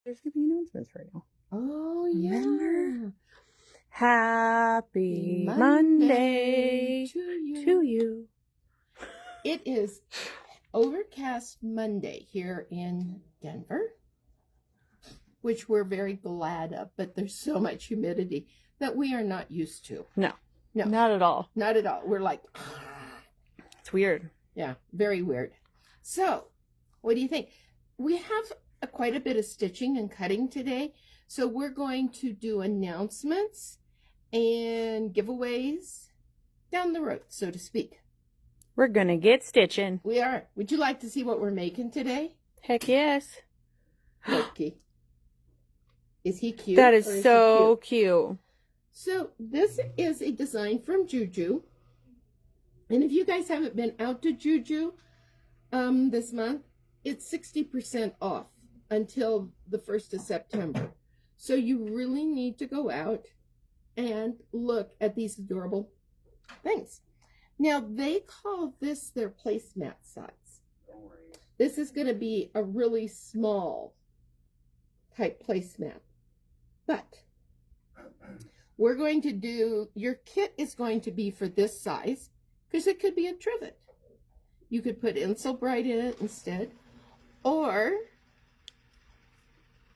There's going to be announcements for you. Oh, yeah. Remember? Happy Monday to you. It is overcast Monday here in Denver, which we're very glad of, but there's so much humidity that we are not used to. No, not at all. Not at all. We're like, it's weird. Yeah, very weird. So, what do you think? We have quite a bit of stitching and cutting today, so we're going to do announcements and giveaways down the road, so to speak. We're going to get stitching. We are. Would you like to see what we're making today? Heck yes. Loki. Is he cute? That is so cute. So this is a design from Juju. And if you guys haven't been out to Juju this month, it's 60% off until the 1st of September. So you really need to go out and look at these adorable things. Now, they call this their placemat size. This is going to be a really small type placemat. But we're going to do, your kit is going to be for this size, because it could be a trivet. You could put Insulbrite in it instead. Or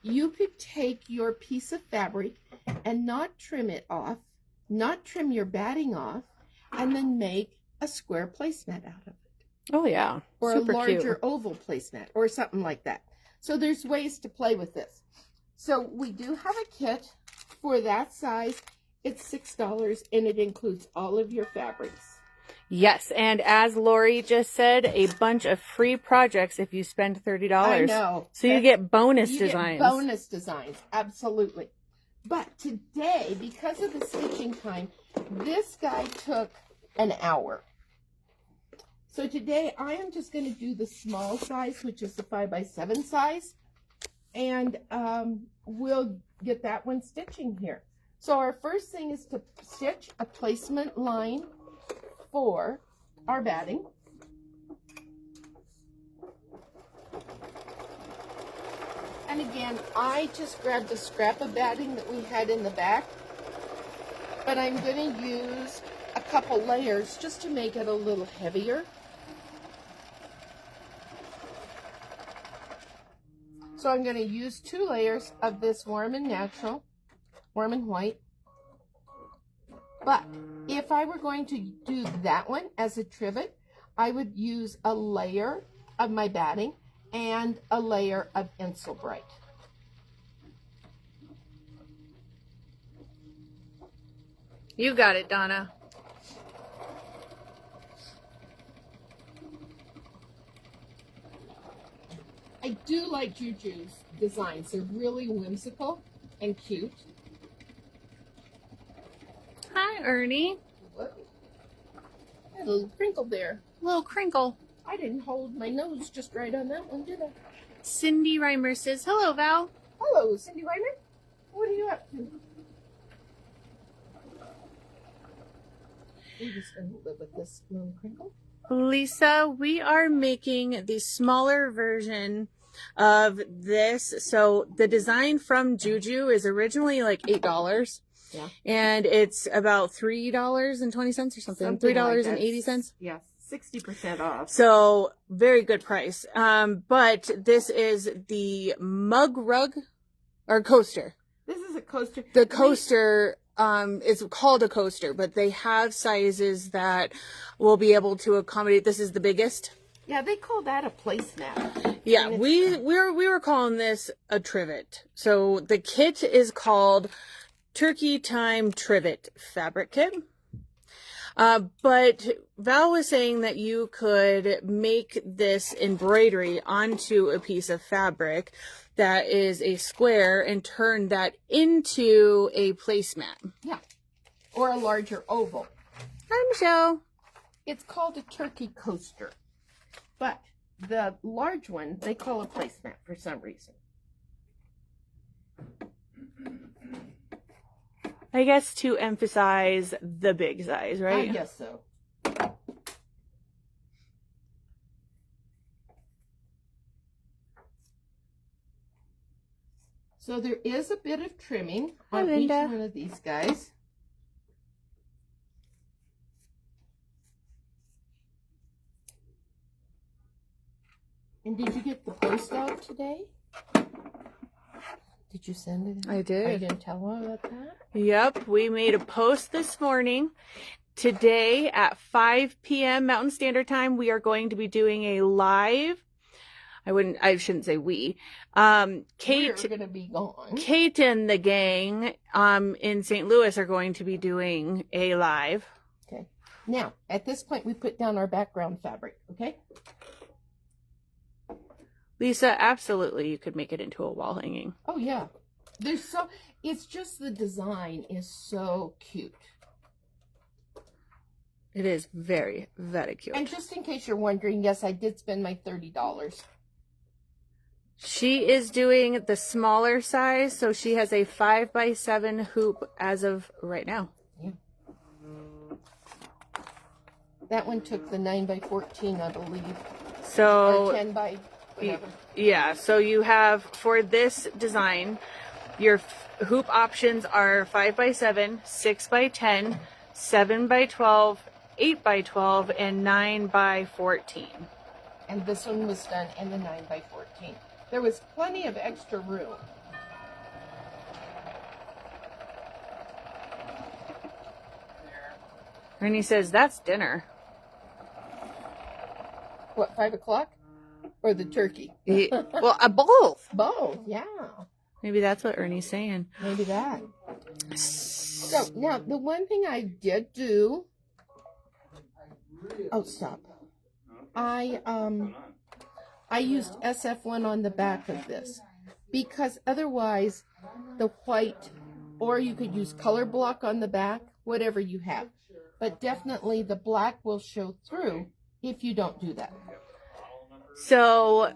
you could take your piece of fabric and not trim it off, not trim your batting off, and then make a square placemat out of it. Oh, yeah. Or super a larger cute. oval placemat or something like that. So there's ways to play with this. So we do have a kit for that size. It's $6 and it includes all of your fabrics. Yes, and as Lori just said, a bunch of free projects if you spend $30. I know. So you get bonus you designs. Get bonus designs, absolutely. But today, because of the stitching time, this guy took an hour. So today I am just going to do the small size, which is the 5x7 size. And we'll get that one stitching here. So our first thing is to stitch a placement line for our batting. And again, I just grabbed a scrap of batting that we had in the back, but I'm going to use a couple layers just to make it a little heavier. So I'm going to use 2 layers of this Warm and Natural, Warm and White. But if I were going to do that one as a trivet, I would use a layer of my batting and a layer of Insulbrite. You got it, Donna. I do like Juju's designs. They're really whimsical and cute. Hi, Ernie. Whoa. A little crinkle there. Little crinkle. I didn't hold my nose just right on that one, did I? Cindy Reimer says, hello, Val. Hello, Cindy Reimer. What are you up to? We're just going to live with this little crinkle. Lisa, we are making the smaller version of this. So the design from Juju is originally like $8. Yeah. And it's about $3.20 or something. $3.80. Yes. 60% off. So very good price. But this is the mug rug or coaster. This is a coaster. The coaster is called a coaster, but they have sizes that will be able to accommodate. This is the biggest. Yeah, they call that a placemat. Yeah, we were calling this a trivet. So the kit is called Turkey Time Trivet Fabric Kit. But Val was saying that you could make this embroidery onto a piece of fabric that is a square and turn that into a placemat. Yeah, or a larger oval. Hi, Michelle. It's called a turkey coaster, but the large one they call a placemat for some reason. I guess to emphasize the big size, right? I guess so. So there is a bit of trimming Hi, on each Linda. one of these guys. And did you get the post out today? Did you send it out? I did. Are you going to tell them about that? Yep, we made a post this morning. Today at 5 p.m. Mountain Standard Time, we are going to be doing a live. I shouldn't say we. Kate, We're going to be gone. Kate and the gang in St. Louis are going to be doing a live. Okay. Now, at this point, we put down our background fabric, okay? Lisa, absolutely, you could make it into a wall hanging. Oh, yeah. It's just the design is so cute. It is very, very cute. And just in case you're wondering, yes, I did spend my $30. She is doing the smaller size, so she has a 5x7 hoop as of right now. Yeah. That one took the 9x14, I believe. So, or 10 by whatever. Yeah, so you have, for this design, your hoop options are 5x7, 6x10, 7x12, 8x12, and 9x14. And this one was done in the 9x14. There was plenty of extra room. Ernie says, that's dinner. What, 5 o'clock? Or the turkey? Well, both. Both, yeah. Maybe that's what Ernie's saying. Maybe that. So, now, the one thing I did do... Oh, stop. I used SF1 on the back of this. Because otherwise, the white... Or you could use color block on the back. Whatever you have. But definitely the black will show through if you don't do that. So,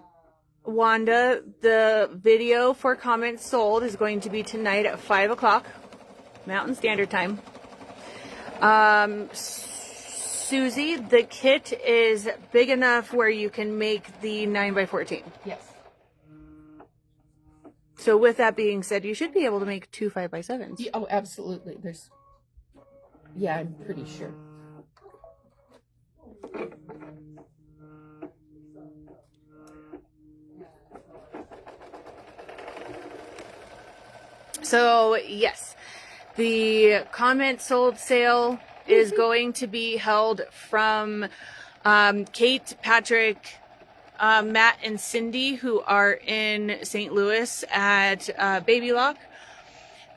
Wanda, the video for comments sold is going to be tonight at 5 o'clock, Mountain Standard Time. Susie, the kit is big enough where you can make the 9x14. Yes. So with that being said, you should be able to make 2 5x7s. Yeah, oh, absolutely. Yeah, I'm pretty sure. So, yes, the comment sold sale is going to be held from Kate, Patrick, Matt, and Cindy, who are in St. Louis at Baby Lock.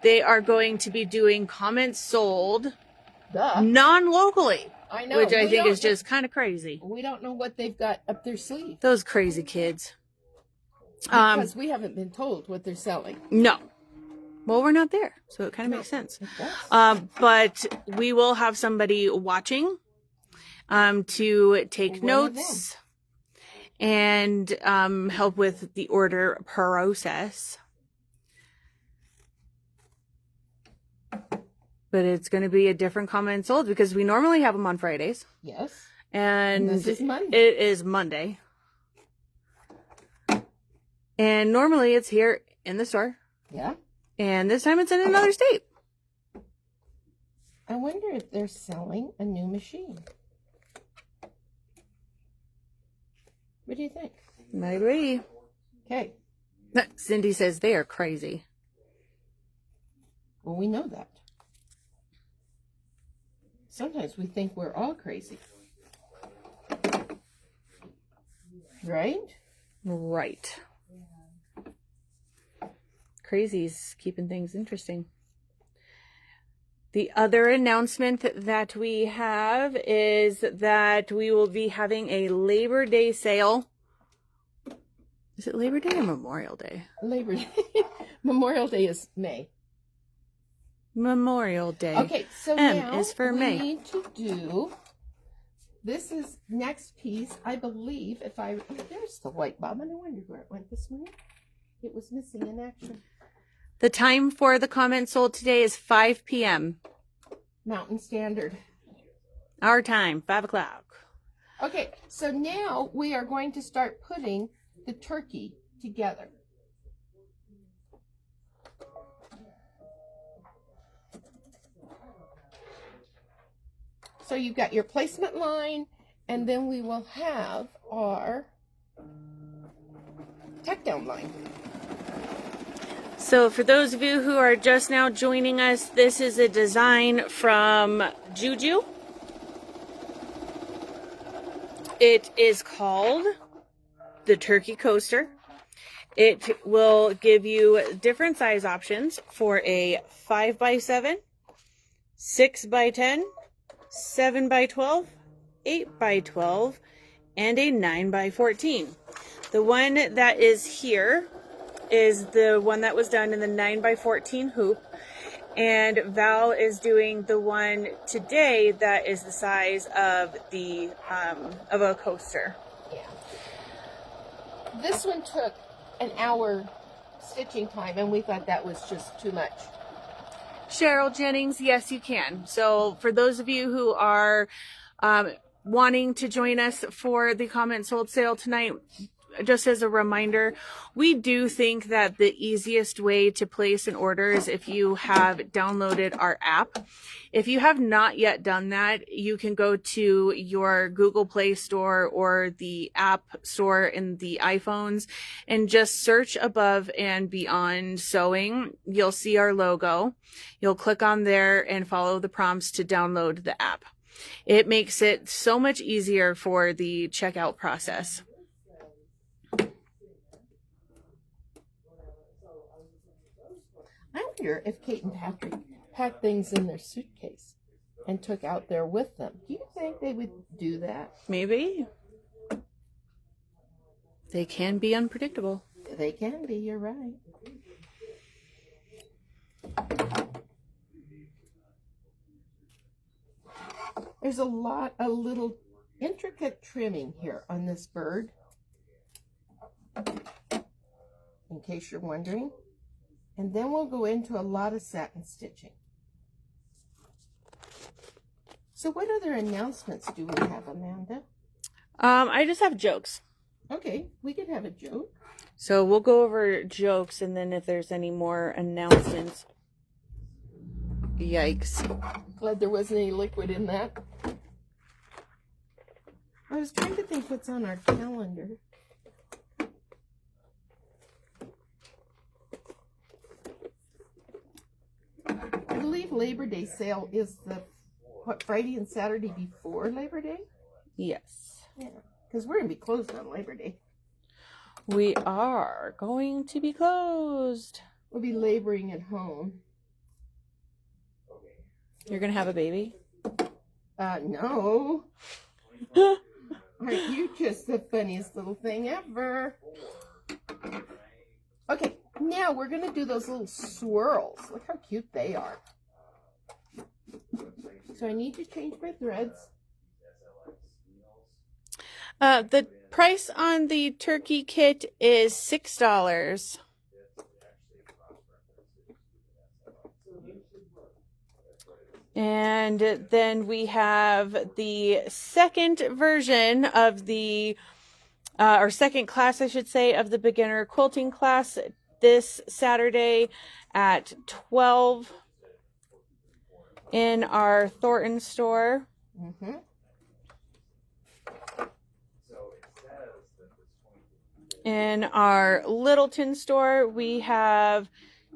They are going to be doing comments sold non-locally. I know. Which I think is just kind of crazy. We don't know what they've got up their sleeve. Those crazy kids. Because we haven't been told what they're selling. No. Well, we're not there, so it kind of makes sense. But we will have somebody watching to take notes and help with the order process. But it's going to be a different comment sold because we normally have them on Fridays. Yes. And this is Monday. It is Monday. And normally it's here in the store. Yeah. And this time it's in another state. I wonder if they're selling a new machine. What do you think? Maybe. Okay. Cindy says they are crazy. Well, we know that. Sometimes we think we're all crazy. Right? Right. Crazy's keeping things interesting. The other announcement that we have is that we will be having a Labor Day sale. Is it Labor Day or Memorial Day? Labor Day. Memorial Day is May. Memorial Day. Okay, so M now is for we May. need to do, this is next piece, I believe, there's the white bobbin. I wonder where it went this morning. It was missing in action. The time for the comment sold today is 5 p.m. Mountain Standard. Our time, 5 o'clock. Okay, so now we are going to start putting the turkey together. So you've got your placement line, and then we will have our tack down line. So for those of you who are just now joining us, this is a design from Juju. It is called the Turkey Coaster. It will give you different size options for a 5x7, 6x10, 7x12, 8x12, and a 9x14. The one that is here is the one that was done in the 9x14 hoop, and Val is doing the one today that is the size of the of a coaster. Yeah. This one took an hour stitching time, and we thought that was just too much. Cheryl Jennings, yes, you can. So for those of you who are wanting to join us for the comment sold sale tonight, just as a reminder, we do think that the easiest way to place an order is if you have downloaded our app. If you have not yet done that, you can go to your Google Play Store or the App Store in the iPhones and just search Above and Beyond Sewing. You'll see our logo. You'll click on there and follow the prompts to download the app. It makes it so much easier for the checkout process. I wonder if Kate and Patrick packed things in their suitcase and took out there with them. Do you think they would do that? Maybe. They can be unpredictable. They can be, you're right. There's a little intricate trimming here on this bird, in case you're wondering. And then we'll go into a lot of satin stitching. So what other announcements do we have, Amanda? I just have jokes. Okay, we could have a joke. So we'll go over jokes, and then if there's any more announcements. Yikes. Glad there wasn't any liquid in that. I was trying to think what's on our calendar. I believe Labor Day sale is the Friday and Saturday before Labor Day? Yes. Yeah, because we're going to be closed on Labor Day. We are going to be closed. We'll be laboring at home. You're going to have a baby? No. Aren't you just the funniest little thing ever? Okay, now we're going to do those little swirls. Look how cute they are. So I need to change my threads. The price on the turkey kit is $6. And then we have the second version of the, or second class, I should say, of the beginner quilting class this Saturday at 12 in our Thornton store. Mm-hmm. In our Littleton store, we have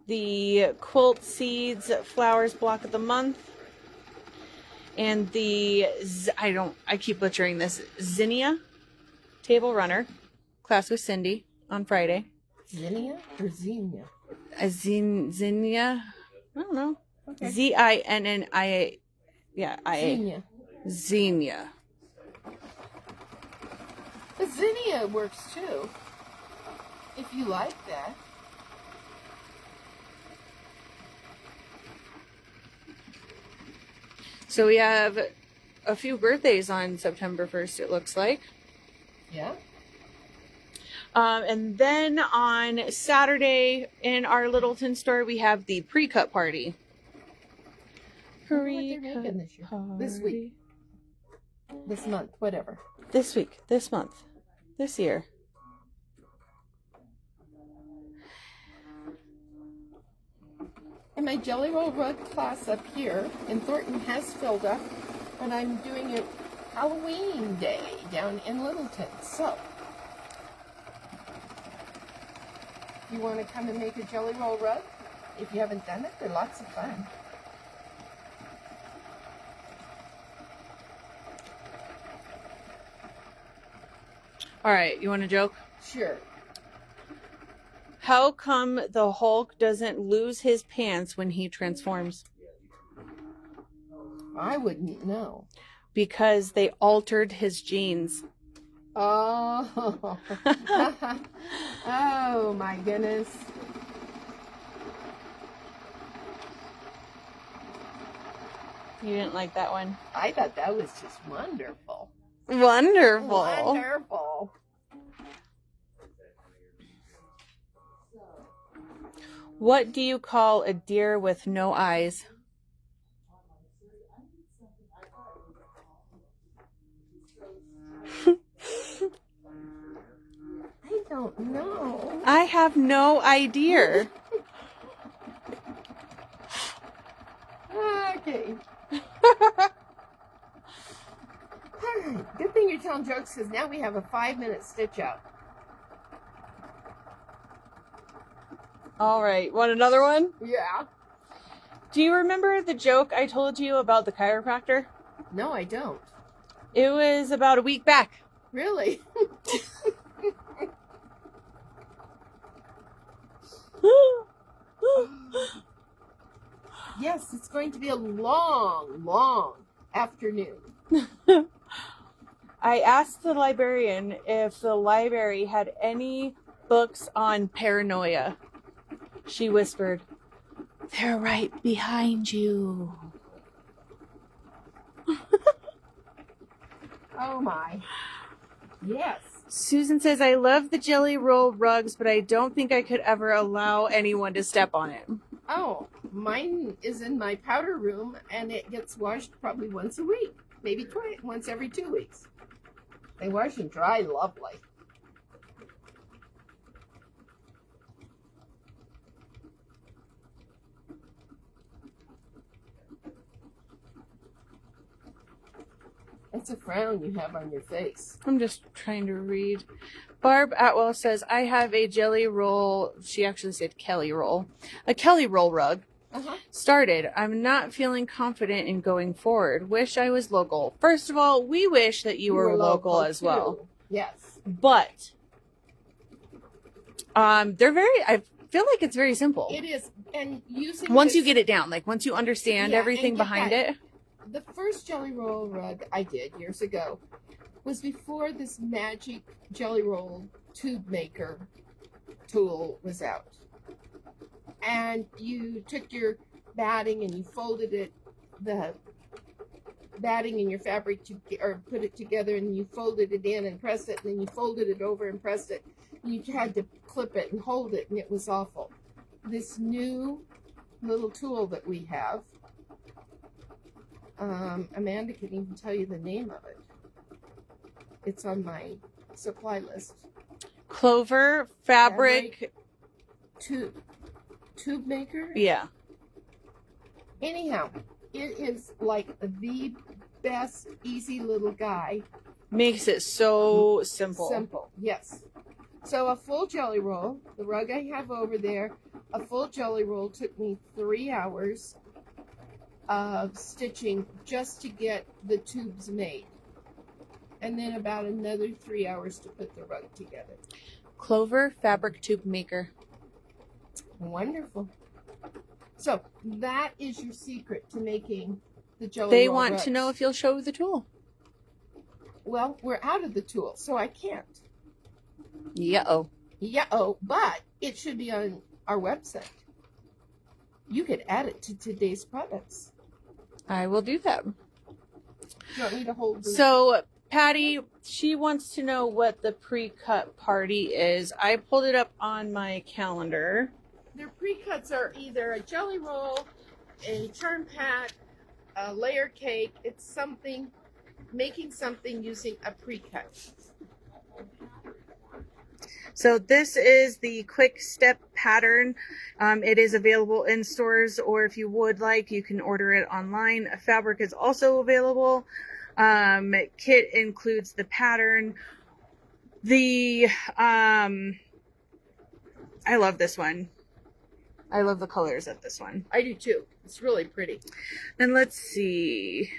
the Quilt Seeds Flowers Block of the Month. And the, I keep butchering this, Zinnia Table Runner, class with Cindy on Friday. Zinnia or Xenia? Zinnia? I don't know. Okay. Zinnia. Yeah, Xenia. Xenia. The Zinnia works too, if you like that. So we have a few birthdays on September 1st, it looks like. Yeah. And then on Saturday in our Littleton store, we have the pre-cut party. I wonder what they're making this year. This week. This month, whatever. This week, this month, this year. And my Jelly Roll Rug class up here in Thornton has filled up. And I'm doing it Halloween Day down in Littleton. So, you want to come and make a jelly roll rug? If you haven't done it, they're lots of fun. All right, you want a joke? Sure. How come the Hulk doesn't lose his pants when he transforms? I wouldn't know. Because they altered his genes. Oh. Oh my goodness. You didn't like that one? I thought that was just wonderful. Wonderful. Wonderful. What do you call a deer with no eyes? I don't know. I have no idea. Okay. Alright, good thing you're telling jokes because now we have a 5-minute stitch out. All right, want another one? Yeah. Do you remember the joke I told you about the chiropractor? No, I don't. It was about a week back. Really? Yes, it's going to be a long, long afternoon. I asked the librarian if the library had any books on paranoia. She whispered, "They're right behind you." Oh my. Yes. Susan says, "I love the jelly roll rugs, but I don't think I could ever allow anyone to step on it." Oh, mine is in my powder room and it gets washed probably once a week. Maybe twice, once every 2 weeks. They wash and dry lovely. That's a frown you have on your face. I'm just trying to read. Barb Atwell says, "I have a jelly roll." She actually said Kelly roll. A Kelly roll rug. Started. I'm not feeling confident in going forward. Wish I was local. First of all, we wish that you were local as too. well. Yes. But they're very, I feel like it's very simple. It is. And using Once this, you get it down, like once you understand everything and get behind that. it. The first jelly roll rug I did years ago was before this magic jelly roll tube maker tool was out. And you took your batting and you folded it, the batting in your fabric, or put it together, and you folded it in and pressed it, and then you folded it over and pressed it. And you had to clip it and hold it, and it was awful. This new little tool that we have, Amanda can even tell you the name of it. It's on my supply list. Clover fabric tube maker? Yeah. Anyhow, it is like the best easy little guy. Makes it so simple. Simple, yes. So a full jelly roll, the rug I have over there, a full jelly roll took me 3 hours of stitching just to get the tubes made. And then about another 3 hours to put the rug together. Clover fabric tube maker. Wonderful. So that is your secret to making the jelly roll They want rugs. to know if you'll show the tool. Well, we're out of the tool, so I can't. Yeah-oh. Yeah-oh, but it should be on our website. You could add it to today's products. I will do that. Do you want me to hold the... So, Patty, she wants to know what the pre-cut party is. I pulled it up on my calendar. Their pre-cuts are either a jelly roll, a churn pack, a layer cake. It's something, making something using a pre-cut. So this is the quick step pattern. It is available in stores, or if you would like, you can order it online. Fabric is also available. Kit includes the pattern. I love this one. I love the colors of this one. I do too. It's really pretty. And let's see.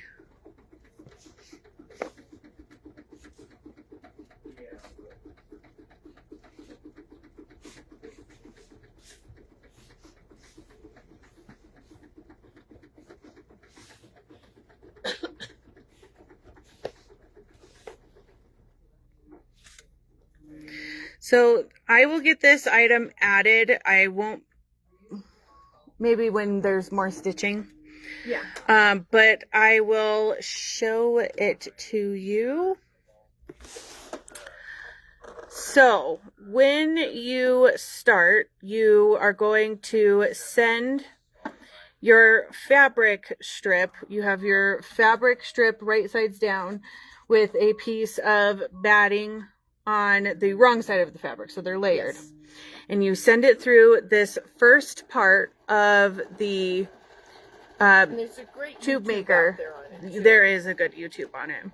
So I will get this item added. I won't, maybe when there's more stitching. Yeah. But I will show it to you. So when you start, you are going to send your fabric strip. You have your fabric strip right sides down with a piece of batting on the wrong side of the fabric, so they're layered. Yes. And you send it through this first part of the And there's a great tube YouTube maker. out there on it, too. There is a good YouTube on it.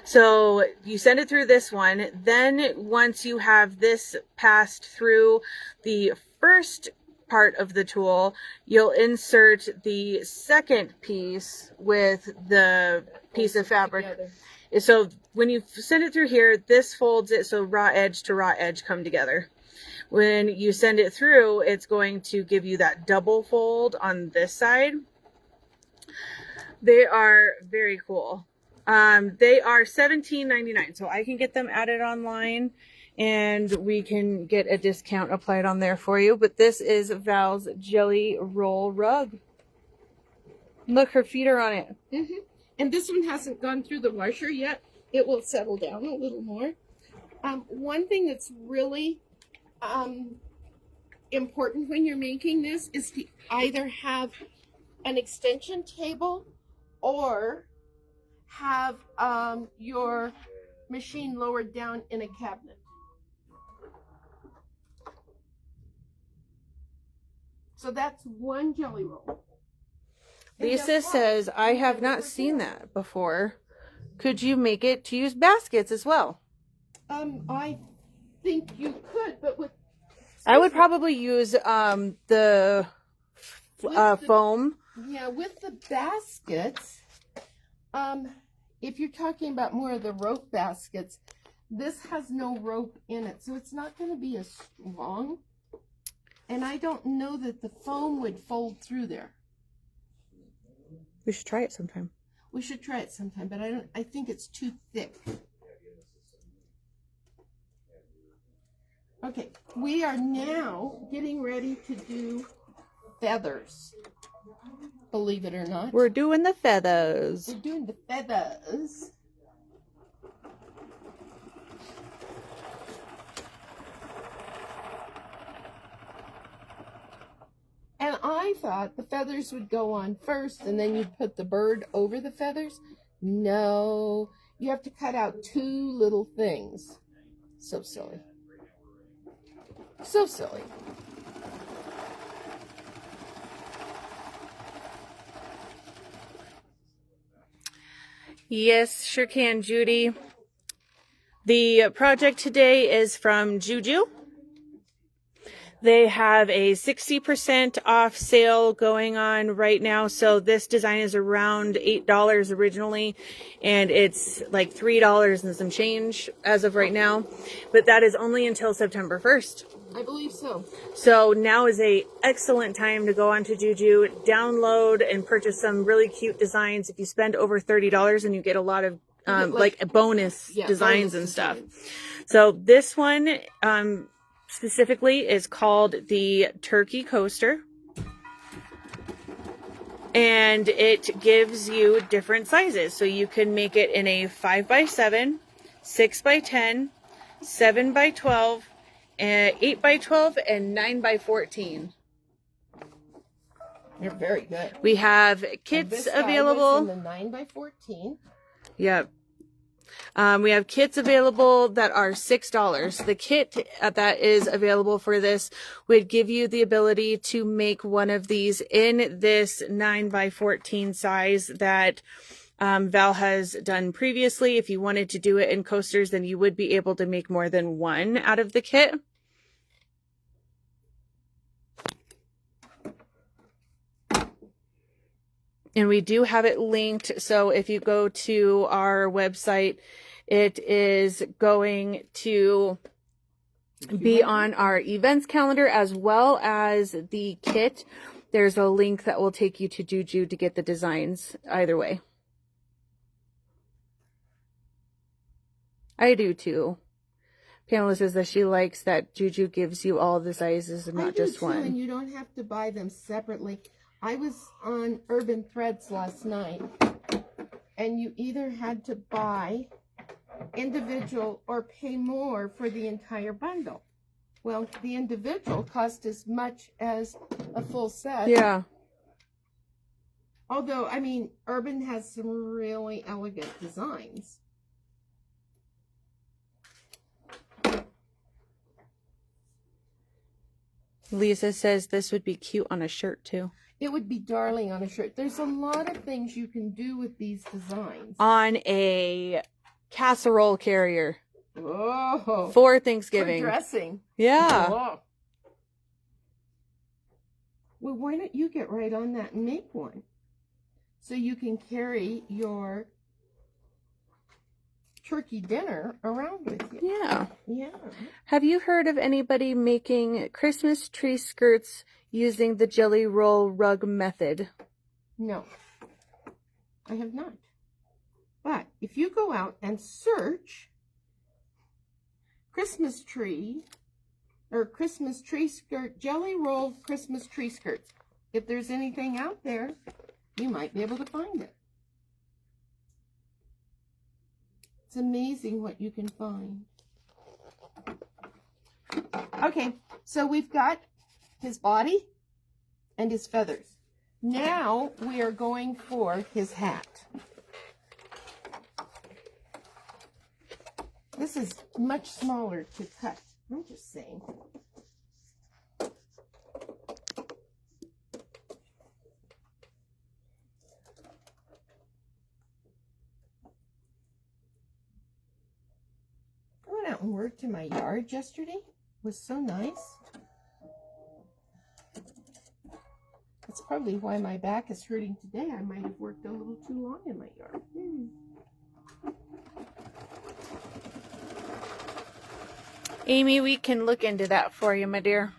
So you send it through this one. Then once you have this passed through the first part of the tool, you'll insert the second piece with the piece of fabric. Together. So when you send it through here, this folds it so raw edge to raw edge come together. When you send it through, it's going to give you that double fold on this side. They are very cool. They are $17.99, so I can get them added online and we can get a discount applied on there for you. But this is Val's Jelly Roll Rug. Look, her feet are on it. Mm-hmm. And this one hasn't gone through the washer yet. It will settle down a little more. One thing that's really important when you're making this is to either have an extension table or have your machine lowered down in a cabinet. So that's one jelly roll. Lisa says, I have not seen that before. Could you make it to use baskets as well? I think you could, but with... I would probably use the foam. Yeah, with the baskets, if you're talking about more of the rope baskets, this has no rope in it, so it's not going to be as strong. And I don't know that the foam would fold through there. We should try it sometime. We should try it sometime, but I think it's too thick. Okay, we are now getting ready to do feathers. Believe it or not. We're doing the feathers. We're doing the feathers. And I thought the feathers would go on first and then you'd put the bird over the feathers. No, you have to cut out two little things. So silly. So silly. Yes, sure can, Judy. The project today is from Juju. They have a 60% off sale going on right now. So this design is around $8 originally, and it's like $3 and some change as of right now. But that is only until September 1st. I believe so. So now is a excellent time to go onto Juju, download and purchase some really cute designs. If you spend over $30 and you get a lot of like bonus designs and stuff. So this one specifically is called the Turkey Coaster. And it gives you different sizes. So you can make it in a 5x7, 6x10, 7x12, 8x12, and 9x14. You're very good. We have kits available. In the 9x14. Yep. We have kits available that are $6. The kit that is available for this would give you the ability to make one of these in this 9x14 size that Val has done previously. If you wanted to do it in coasters, then you would be able to make more than one out of the kit. And we do have it linked. So if you go to our website, it is going to be on our events calendar as well as the kit. There's a link that will take you to Juju to get the designs either way. I do too. Pamela says that she likes that Juju gives you all the sizes and not just one. And you don't have to buy them separately. I was on Urban Threads last night, and you either had to buy individual or pay more for the entire bundle. Well, the individual cost as much as a full set. Yeah. Although, I mean, Urban has some really elegant designs. Lisa says this would be cute on a shirt too. It would be darling on a shirt. There's a lot of things you can do with these designs. On a casserole carrier. Oh. For Thanksgiving. For dressing. Yeah. Oh. Well, why don't you get right on that and make one? So you can carry your turkey dinner around with you. Yeah. Yeah. Have you heard of anybody making Christmas tree skirts using the jelly roll rug method? No, I have not. But if you go out and search Christmas tree or Christmas tree skirt, jelly roll Christmas tree skirts, if there's anything out there, you might be able to find it. It's amazing what you can find. Okay, so we've got his body and his feathers. Now we are going for his hat. This is much smaller to cut. I'm just saying. I went out and worked in my yard yesterday. It was so nice. That's probably why my back is hurting today. I might have worked a little too long in my yard. Amy, we can look into that for you, my dear.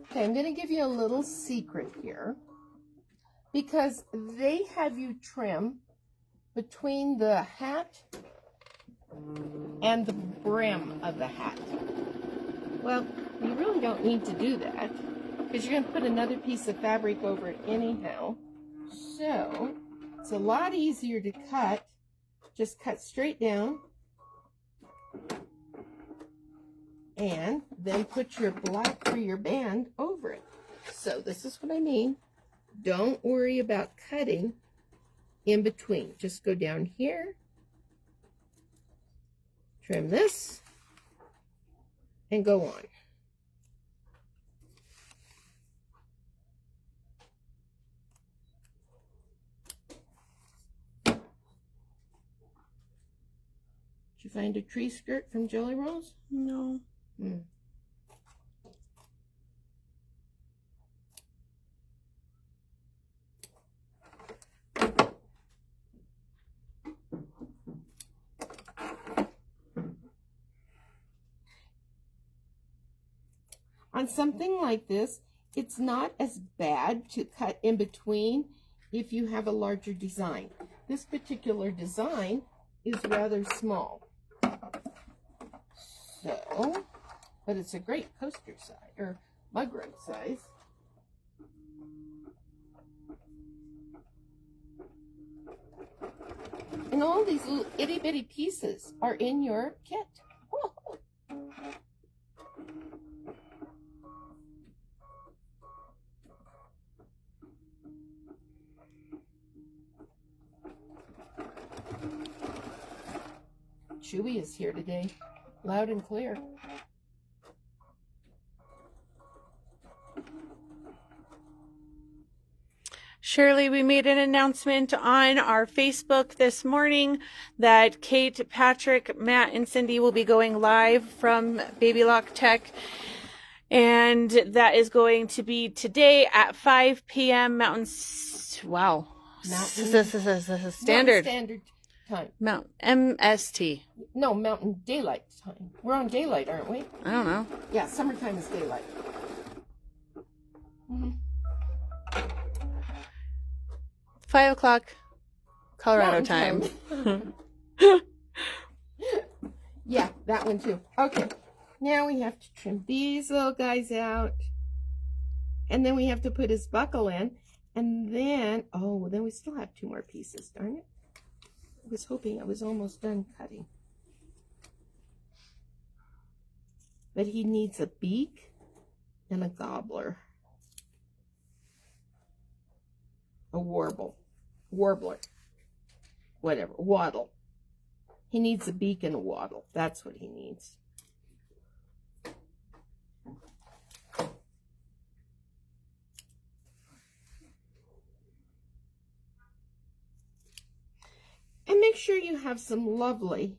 Okay, I'm going to give you a little secret here, because they have you trim between the hat and the brim of the hat. Well, you really don't need to do that, because you're going to put another piece of fabric over it anyhow. So it's a lot easier to cut. Just cut straight down. And then put your black for your band over it. So this is what I mean. Don't worry about cutting in between. Just go down here, trim this, and go on. Did you find a tree skirt from Jelly Rolls? No. on something like this, it's not as bad to cut in between if you have a larger design. This particular design is rather small. So, but it's a great coaster size, or mug rug size. And all these little itty bitty pieces are in your kit. Whoa. Chewy is here today, loud and clear. Shirley, we made an announcement on our Facebook this morning that Kate, Patrick, Matt, and Cindy will be going live from Baby Lock Tech. And that is going to be today at 5 p.m. Standard. Standard Time. MST. No, Mountain Daylight Time. We're on daylight, aren't we? I don't know. Yeah, summertime is daylight. Mm-hmm. 5 o'clock Colorado time. Yeah, that one too. Okay, now we have to trim these little guys out. And then we have to put his buckle in. And then, oh, then we still have 2 more pieces, darn it. I was hoping I was almost done cutting. But he needs a beak and a gobbler. A warbler, whatever, waddle. He needs a beak and a waddle. That's what he needs. And make sure you have some lovely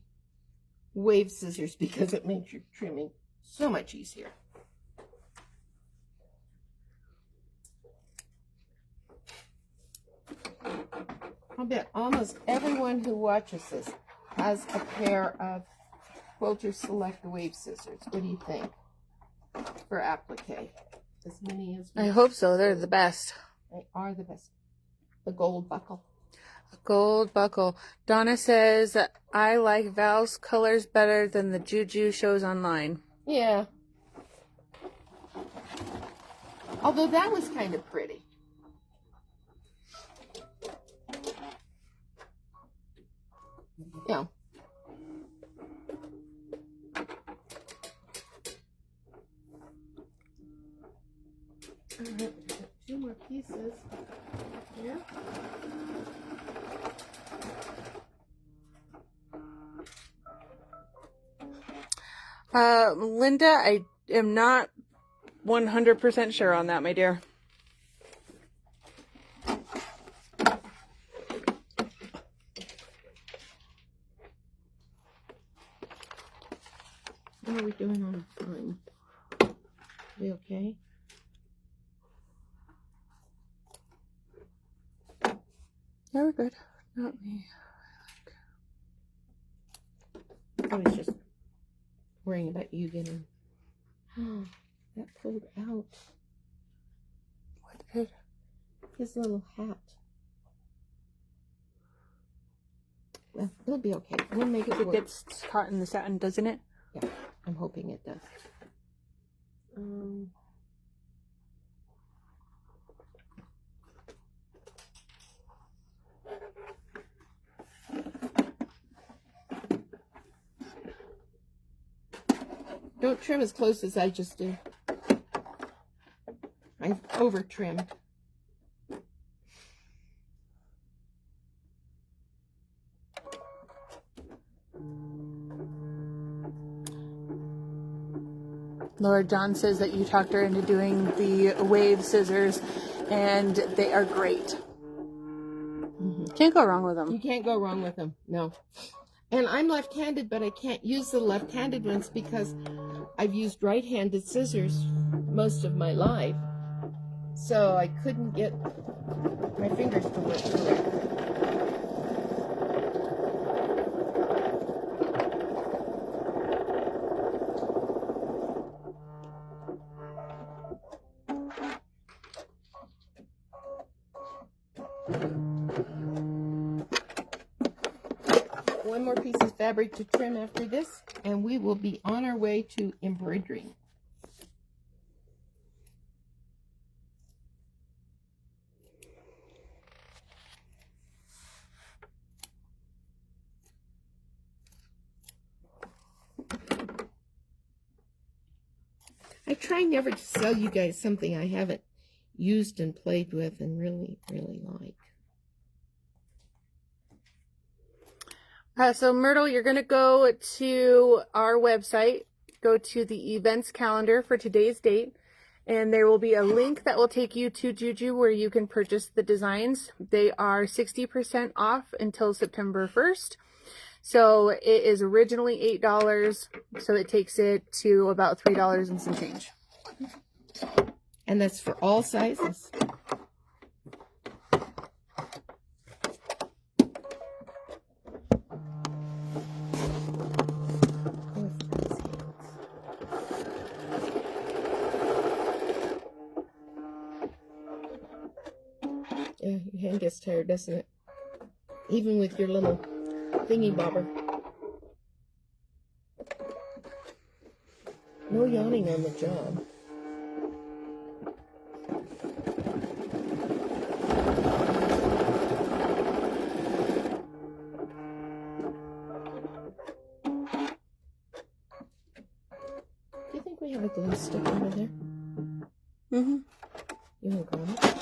wave scissors because it makes your trimming so much easier. I'll bet almost everyone who watches this has a pair of Quilter Select wave scissors. What do you think for applique? As many as I hope so. They're the best. They are the best. The gold buckle. Gold buckle. Donna says, I like Val's colors better than the Juju shows online. Yeah. Although that was kind of pretty. Yeah. Alright, 2 more pieces here. Linda, I am not 100% sure on that, my dear. How are we doing on time? We okay? Yeah, we're good. Not me. I was just worrying about you getting... Oh, that pulled out. What did? His little hat. Well, it'll be okay. We'll make it It work. gets caught in the satin, doesn't it? Yeah, I'm hoping it does. Don't trim as close as I just did. I over trimmed. Laura John says that you talked her into doing the wave scissors, and they are great. Can't go wrong with them. You can't go wrong with them, no. And I'm left-handed, but I can't use the left-handed ones because I've used right-handed scissors most of my life. So I couldn't get my fingers to work correctly. more pieces of fabric to trim after this, and we will be on our way to embroidering. I try never to sell you guys something I haven't used and played with and really, really like. So Myrtle, you're going to go to our website, go to the events calendar for today's date, and there will be a link that will take you to Juju where you can purchase the designs. They are 60% off until September 1st. So it is originally $8, so it takes it to about $3 and some change. And that's for all sizes. Yeah, your hand gets tired, doesn't it? Even with your little thingy bobber. No yawning on the job. Do you think we have a glue stick over there? Mm-hmm. You want to grab it?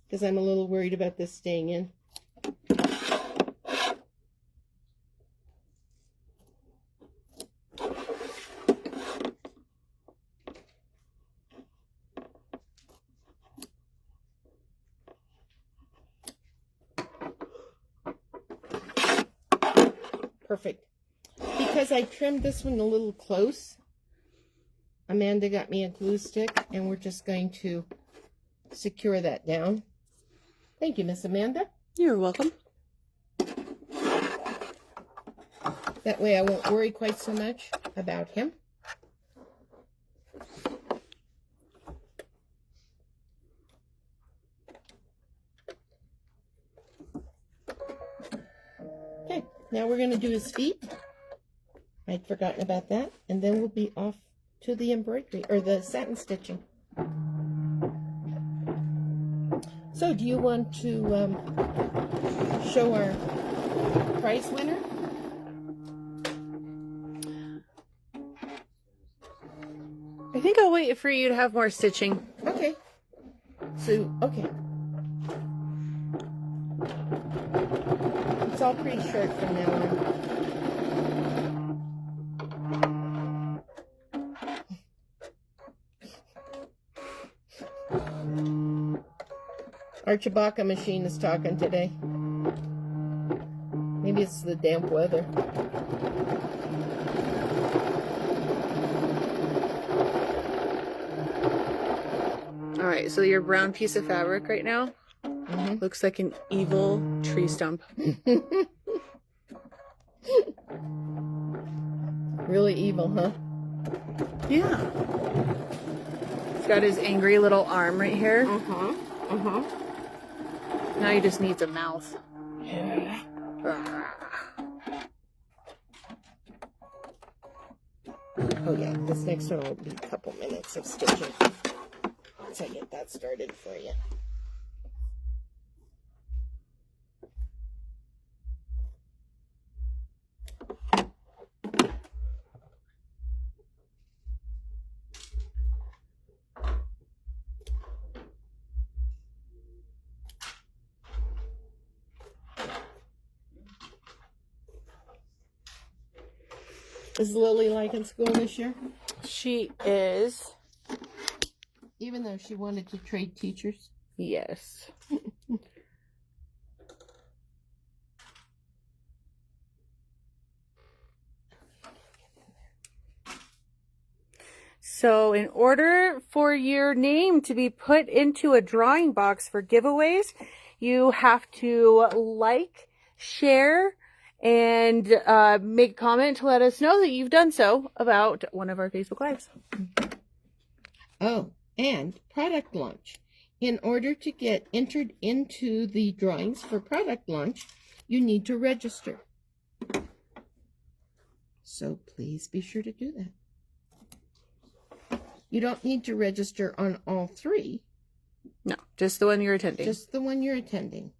Because I'm a little worried about this staying in. Perfect. Because I trimmed this one a little close, Amanda got me a glue stick, and we're just going to secure that down. Thank you, Miss Amanda. You're welcome. That way I won't worry quite so much about him. Okay, now we're going to do his feet. I'd forgotten about that. And then we'll be off to the embroidery, or the satin stitching. So, do you want to show our prize winner? I think I'll wait for you to have more stitching. Okay. So, okay. It's all pretty short from now on. Our Chewbacca machine is talking today. Maybe it's the damp weather. All right, so your brown piece of fabric right now looks like an evil tree stump. Really evil, huh? Yeah. He's got his angry little arm right here. Now he just needs a mouth. Yeah. Oh yeah, this next one will be a couple minutes of stitching. Once I get that started for you. Is Lily liking school this year? She is. Even though she wanted to trade teachers? Yes. So in order for your name to be put into a drawing box for giveaways, you have to like, share, and make a comment to let us know that you've done so about one of our Facebook Lives. Oh, and product launch. in order to get entered into the drawings for product launch, you need to register. So please be sure to do that. You don't need to register on all 3. No, just the one you're attending. Just the one you're attending.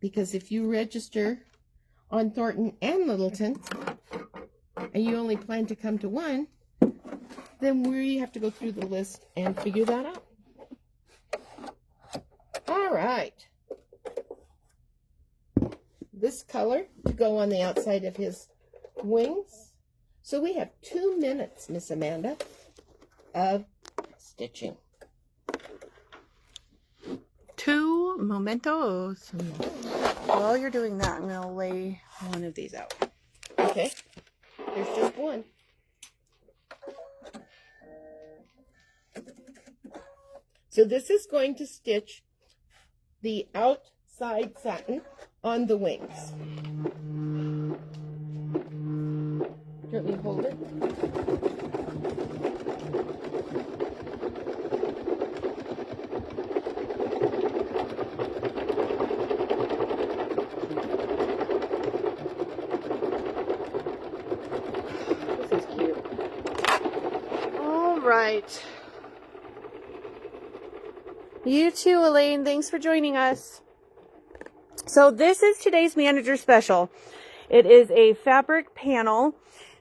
Because if you register on Thornton and Littleton, and you only plan to come to one, then we have to go through the list and figure that out. All right. This color to go on the outside of his wings. So we have 2 minutes, Miss Amanda, of stitching. 2 mementos. While you're doing that, I'm going to lay one of these out. Okay. There's just one. So this is going to stitch the outside satin on the wings. Do you want me to hold it? This is cute. All right. You too, Elaine. Thanks for joining us. So this is today's manager special. It is a fabric panel.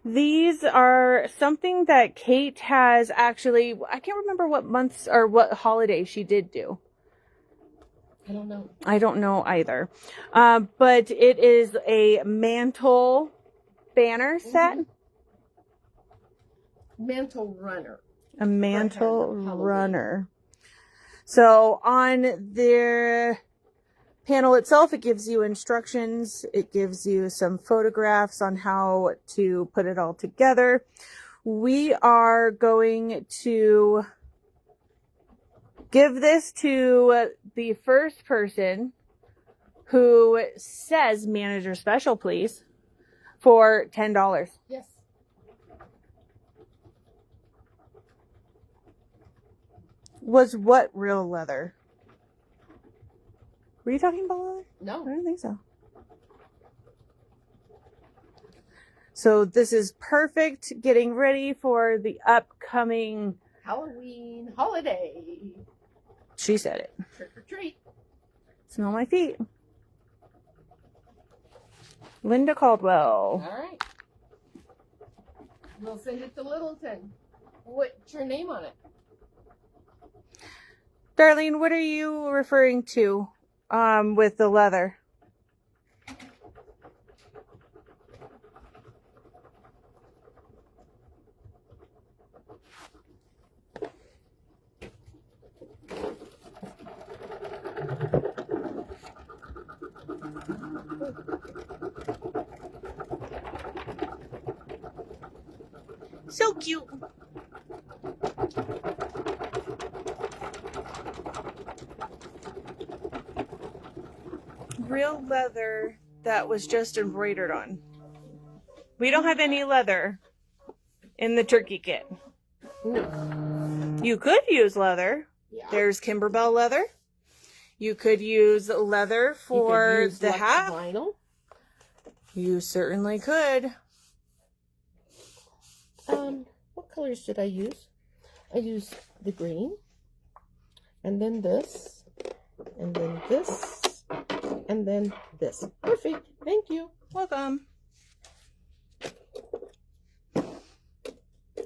These are something that Kate has actually, I can't remember what months or what holiday she did do. I don't know. I don't know either. But it is a mantle banner set. Mantle runner. A mantle runner. So on the panel itself, it gives you instructions. It gives you some photographs on how to put it all together. We are going to give this to the first person who says manager special, please, for $10. Yes. Was what real leather? Were you talking about leather? No. I don't think so. So this is perfect getting ready for the upcoming Halloween holiday. She said it. Trick or treat. Smell my feet. Linda Caldwell. All right. We'll send it to Littleton. What's your name on it? Darlene, what are you referring to with the leather? So cute. Real leather that was just embroidered on. We don't have any leather in the turkey kit. No. You could use leather. Yeah. There's Kimberbell leather. You could use leather for the hat. Vinyl. You certainly could. What colors did I use? I used the green, and then this, and then this, and then this. Perfect. Thank you. Welcome.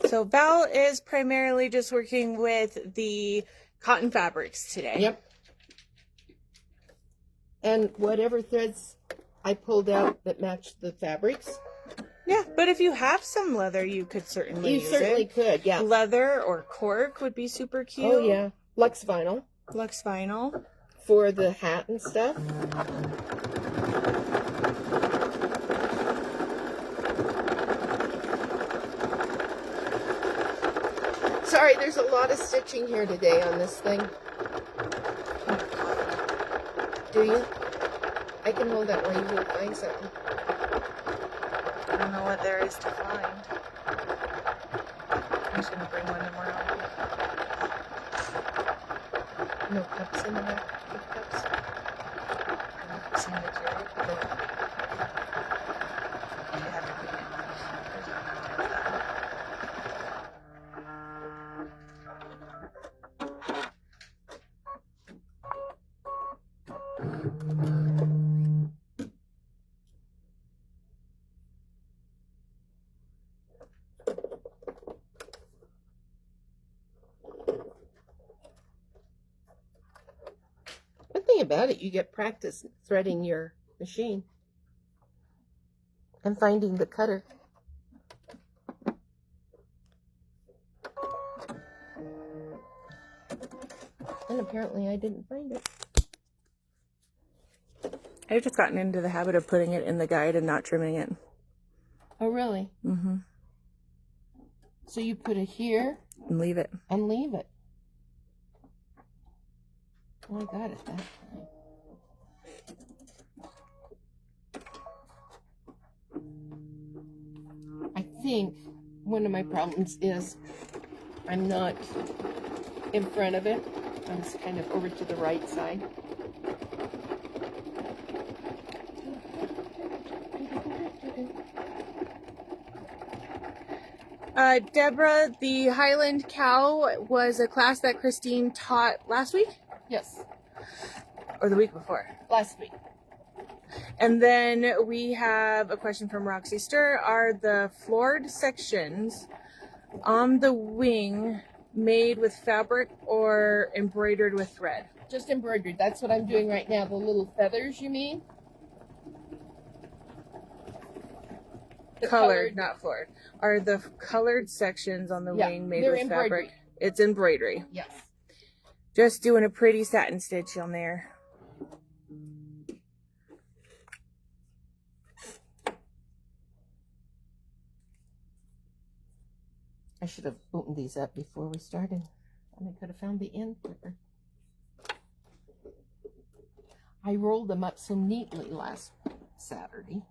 So Val is primarily just working with the cotton fabrics today. Yep. And whatever threads I pulled out that matched the fabrics. Yeah, but if you have some leather, you could certainly use it. Could, yeah. Leather or cork would be super cute. Oh, yeah. Lux vinyl. Lux vinyl. For the hat and stuff. Sorry, there's a lot of stitching here today on this thing. Do you? I can hold that while you go find something. I don't know what there is to find. I'm just going to bring one tomorrow. No cups in there? With cups? Same material. And you have to put it in one. There's no One thing about it, you get practice threading your machine and finding the cutter. And apparently I didn't find it. I've just gotten into the habit of putting it in the guide and not trimming it. Oh, really? Mm-hmm. So you put it here And leave it. and leave it. Oh, I got it that time. I think one of my problems is I'm not in front of it. I'm just kind of over to the right side. Deborah, the Highland Cow was a class that Christine taught last week? Yes, Or the week before? last week. And then we have a question from Roxy Stir. Are the floored sections on the wing made with fabric or embroidered with thread? Just embroidered. That's what I'm doing right now. The little feathers, you mean? The Colored, not floored. Are the colored sections on the wing made they're with embroidery. fabric? It's embroidery. Yes. Just doing a pretty satin stitch on there. I should have opened these up before we started. And I could have found the end quicker. I rolled them up so neatly last Saturday.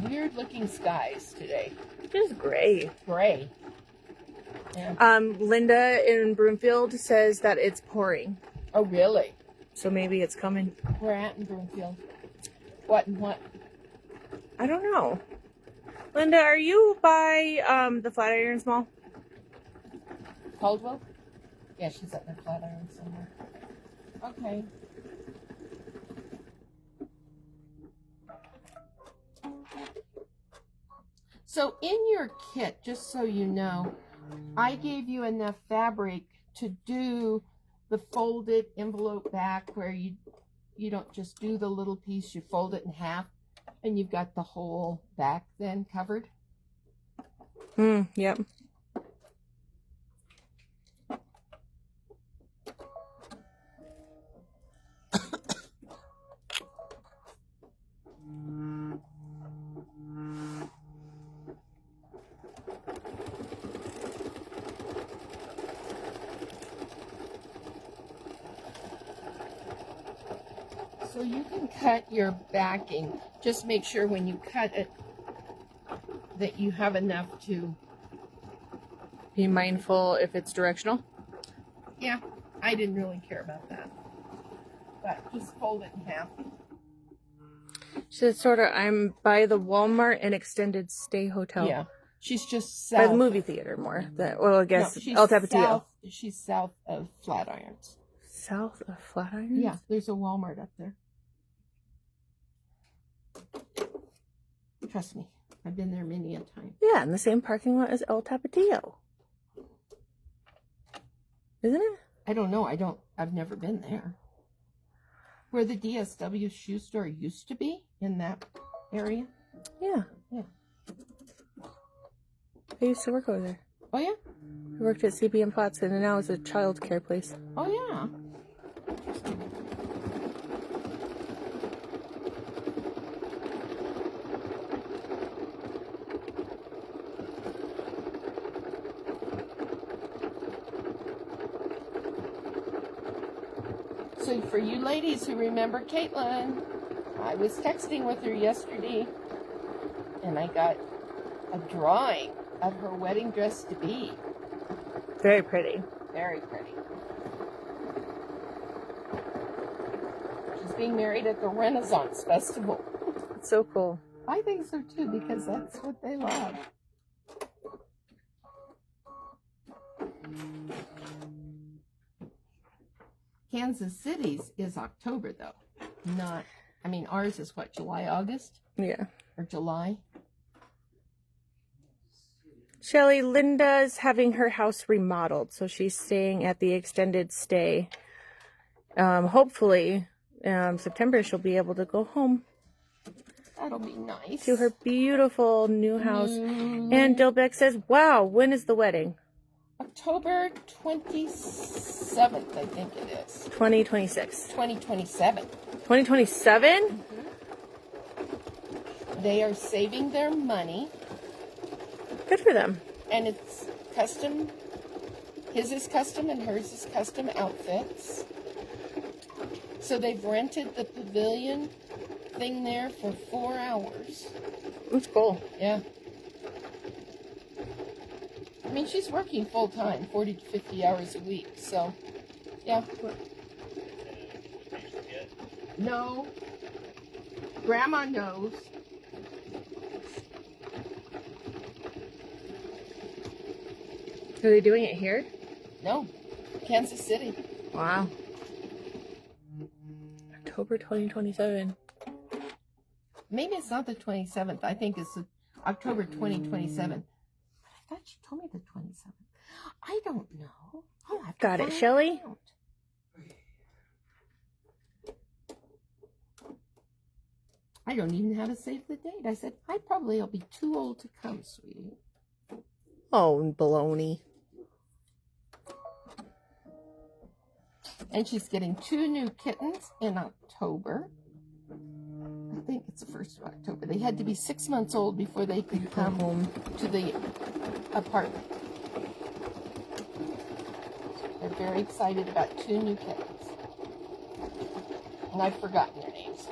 Weird looking skies today. Just gray. Gray. Yeah. Linda in Broomfield says that it's pouring. Oh, really? So maybe it's coming. We're at in Broomfield. What and what? I don't know. Linda, are you by the Flatirons Mall? Caldwell? Yeah, she's at the Flatiron somewhere. Okay. So in your kit, just so you know, I gave you enough fabric to do the folded envelope back where you don't just do the little piece, you fold it in half and you've got the whole back then covered. Yep. So you can cut your backing. Just make sure when you cut it that you have enough to... Be mindful if it's directional. Yeah, I didn't really care about that. But just fold it in half. She's sort of, I'm by the Walmart and Extended Stay Hotel. Yeah, she's just By south. the movie theater more. Well, I guess she's El Tapatio. She's south of Flatirons. South of Flatirons? Yeah, there's a Walmart up there. Trust me, I've been there many a time. Yeah, in the same parking lot as El Tapatio. Isn't it? I don't know. I've never been there. Where the DSW shoe store used to be, in that area. Yeah. Yeah. I used to work over there. Oh, yeah? I worked at CPM Platts and now it's a child care place. Oh, yeah. So for you ladies who remember Caitlin, I was texting with her yesterday, and I got a drawing of her wedding dress to be. Very pretty. Very pretty. She's being married at the Renaissance Festival. It's so cool. I think so too, because that's what they love. Kansas City's is October, though. Not, I mean, ours is what, July, August? Yeah. Or July? Shelly, Linda's having her house remodeled, so she's staying at the extended stay. Hopefully, September she'll be able to go home That'll be nice. to her beautiful new house. And Dilbeck says, wow, when is the wedding? October 27th, I think it is. 2026. 2027. 2027? They are saving their money, Good for them. and it's custom. His is custom and hers is custom outfits. So they've rented the pavilion thing there for 4 hours. That's cool. Yeah. I mean, she's working full time, 40 to 50 hours a week, so, yeah. No. Grandma knows. Are they doing it here? No. Kansas City. Wow. October 2027. Maybe it's not the 27th. I think it's October 2027. But I thought she told me the 27th. I don't know. I'll have to Got it, find Shelley? out. I don't even know how to save the date. I said, I probably will be too old to come, sweetie. Oh, baloney. And she's getting 2 new kittens in October. I think it's the 1st of October. They had to be 6 months old before they could come home to the apartment. They're very excited about 2 new kittens. And I've forgotten their names.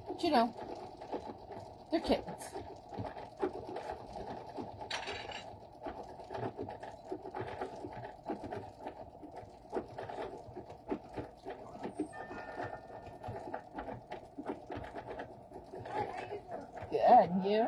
But you know, they're kittens. Good, and you?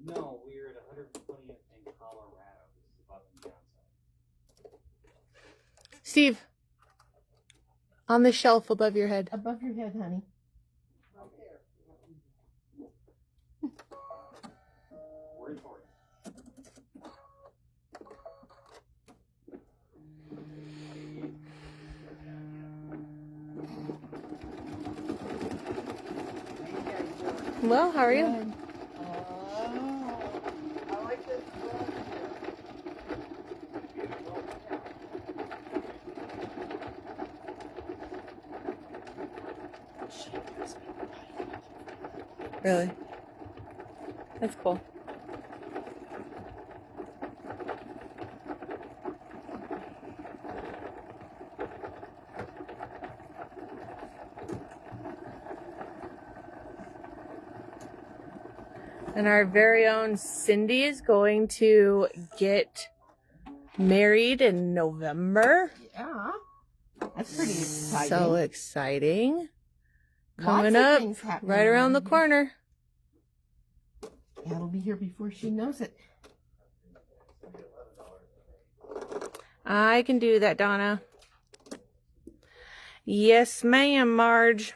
No, we're at 120th in Colorado. This is above and beyond. Steve, on the shelf above your head. Above your head, honey. We're in Florida. Well, how are you? Good. I like this. Really? That's cool. And our very own Cindy is going to get married in November. Yeah. That's pretty exciting. So exciting. Lots Coming of up things happening right around the here. corner. Yeah, it'll be here before she knows it. I can do that, Donna. Yes, ma'am, Marge.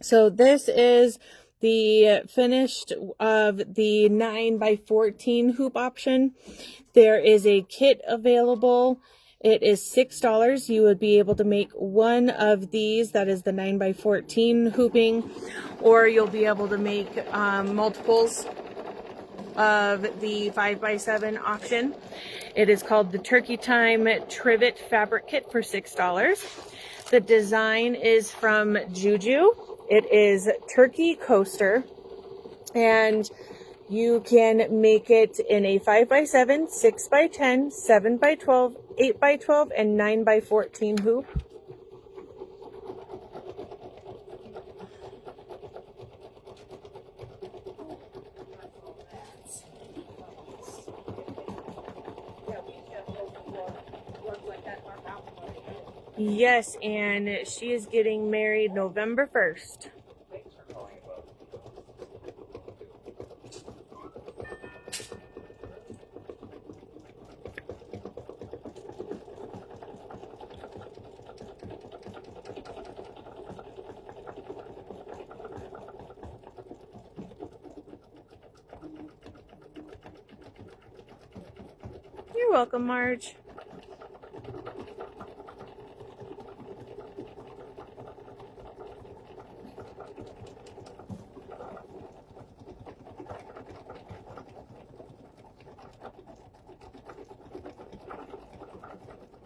So this is the finished of the 9x14 hoop option. There is a kit available, It is $6. You would be able to make one of these, that is the 9x14 hooping, or you'll be able to make multiples of the 5x7 option. It is called the Turkey Time Trivet Fabric Kit for $6. The design is from Juju. It is Turkey Coaster, and you can make it in a 5x7, 6x10, 7x12, 8x12, and 9x14 hoop. Yes, and she is getting married November 1st. You're welcome, Marge.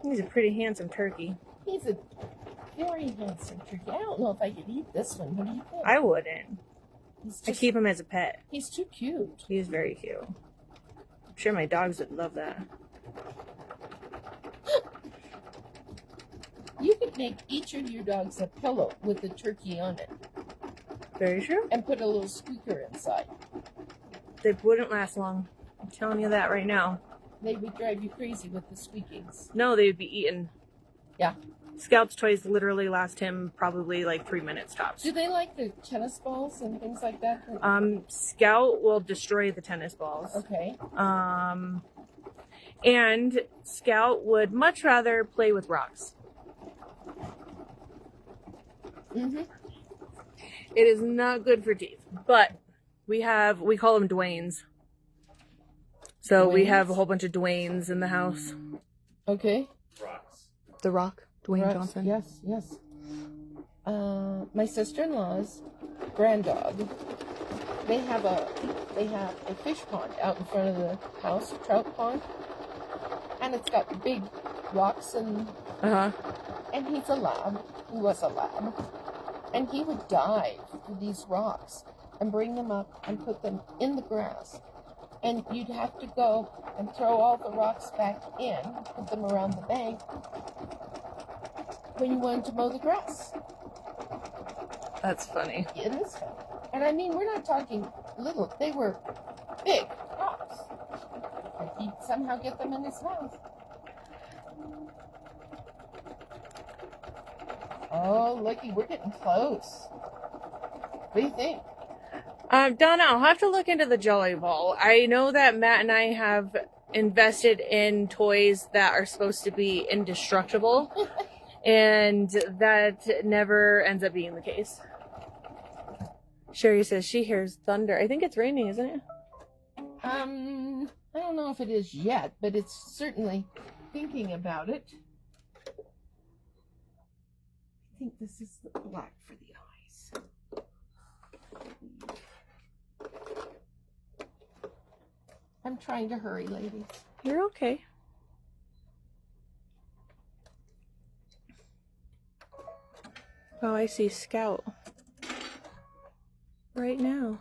He's a pretty handsome turkey. He's a very handsome turkey. I don't know if I could eat this one. What do you think? I wouldn't. I keep him as a pet. He's too cute. He is very cute. I'm sure my dogs would love that. You could make each of your dogs a pillow with a turkey on it. Very true. And put a little squeaker inside. They wouldn't last long. I'm telling you that right now. They would drive you crazy with the squeakings. No, they would be eaten. Yeah. Scout's toys literally last him probably like 3 minutes tops. Do they like the tennis balls and things like that? Scout will destroy the tennis balls. Okay. And Scout would much rather play with rocks. Mm-hmm. It is not good for teeth, but we call them Dwaynes. So we have a whole bunch of Dwaynes in the house. Okay. Rocks. The Rock, Dwayne Rocks, Johnson. Yes, yes. My sister-in-law's granddog. They have a fish pond out in front of the house, a trout pond, and it's got big rocks and he's a lab. He was a lab, and he would dive to these rocks and bring them up and put them in the grass. And you'd have to go and throw all the rocks back in, put them around the bank when you wanted to mow the grass. That's funny. It is funny. And I mean, we're not talking little. They were big rocks. And he'd somehow get them in his house. Oh, looky, we're getting close. What do you think? Donna, I'll have to look into the Jelly Ball. I know that Matt and I have invested in toys that are supposed to be indestructible, and that never ends up being the case. Sherry says she hears thunder. I think it's raining, isn't it? I don't know if it is yet, but it's certainly thinking about it. I think this is the black for the eyes. I'm trying to hurry, ladies. You're okay. Oh, I see Scout. Right now.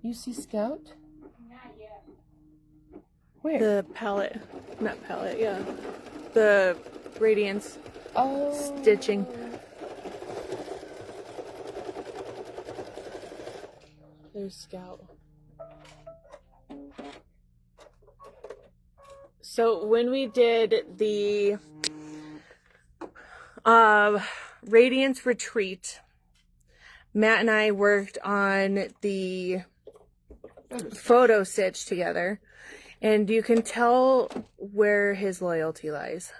You see Scout? Not yet. Where? The palette. Not palette, yeah. The Radiance stitching. There's Scout. So when we did the Radiance Retreat, Matt and I worked on the photo stitch together, and you can tell where his loyalty lies.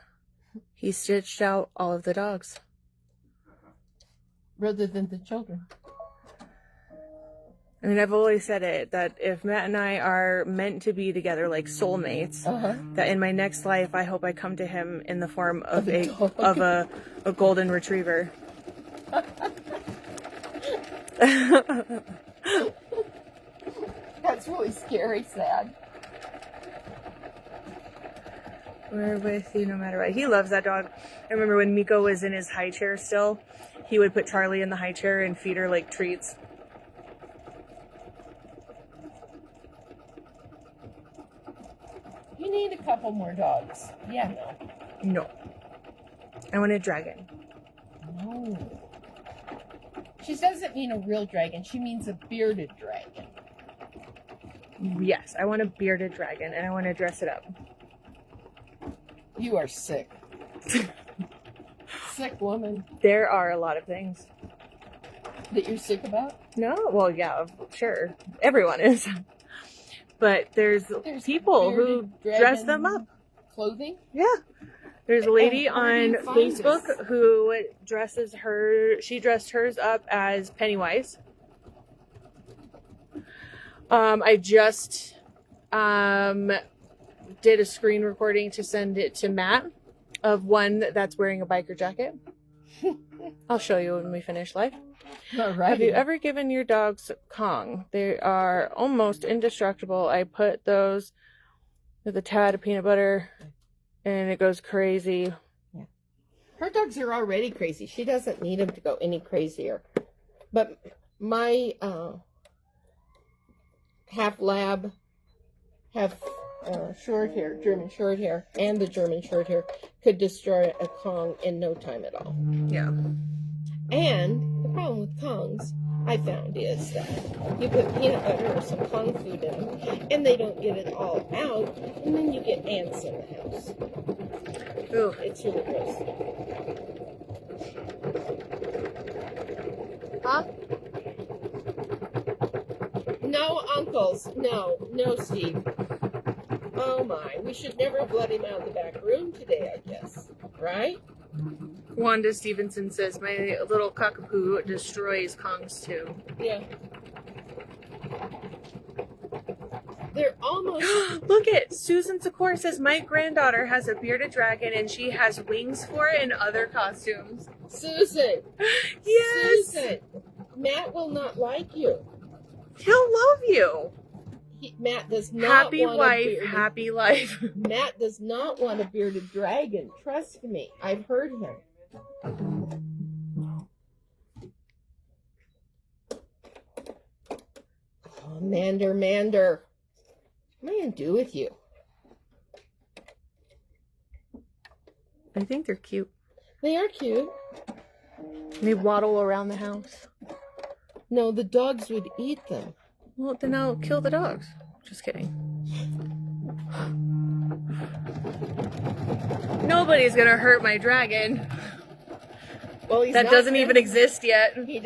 He stitched out all of the dogs. Rather than the children. I mean, I've always said it, that if Matt and I are meant to be together like soulmates, that in my next life, I hope I come to him in the form of a golden retriever. That's really scary, sad. We're with you no matter what. He loves that dog. I remember when Miko was in his high chair still, he would put Charlie in the high chair and feed her like treats. You need a couple more dogs. Yeah, No. I want a dragon. no. She doesn't mean a real dragon. She means a bearded dragon. Yes, I want a bearded dragon and I want to dress it up. You are sick. Sick woman. There are a lot of things. That you're sick about? No? Well, yeah, sure. Everyone is. But there's people who dress them up. Clothing? Yeah. There's a lady And where do on you find Facebook this? who she dressed hers up as Pennywise. I just did a screen recording to send it to Matt of one that's wearing a biker jacket. I'll show you when we finish live. All right. Have you ever given your dogs Kong? They are almost indestructible. I put those with a tad of peanut butter and it goes crazy. Yeah. Her dogs are already crazy. She doesn't need them to go any crazier. But my half lab, half short hair, German short hair, and the German short hair could destroy a Kong in no time at all. Yeah. And the problem with Kongs, I found, is that you put peanut butter or some Kong food in them, and they don't get it all out, and then you get ants in the house. Ooh. It's really gross. Huh? No uncles. No, Steve. Oh my, we should never have let him out of the back room today, I guess. Right? Wanda Stevenson says, my little cockapoo destroys Kongs too. Yeah. They're almost... Look at Susan Secor says, my granddaughter has a bearded dragon and she has wings for it and other costumes. Susan! Yes! Susan! Matt will not like you. He'll love you. Matt does not Happy want wife, a bearded... happy life. Matt does not want a bearded dragon. Trust me. I've heard him. Oh, Mander. What am I going to do with you? I think they're cute. They are cute. They waddle around the house. No, the dogs would eat them. Well, then I'll kill the dogs. Just kidding. Nobody's gonna hurt my dragon. Well, he's That not doesn't gonna- even exist yet. He's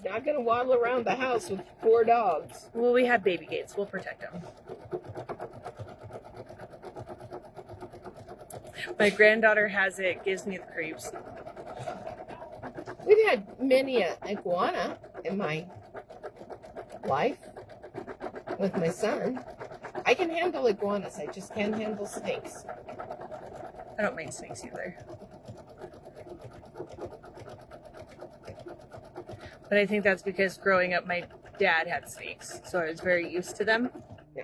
not going to waddle around the house with 4 dogs. Well, we have baby gates. We'll protect him. My granddaughter has it. Gives me the creeps. We've had many an iguana in my life with my son. I can handle iguanas. I just can't handle snakes. I don't mind snakes either. But I think that's because growing up, my dad had snakes, so I was very used to them. Yeah.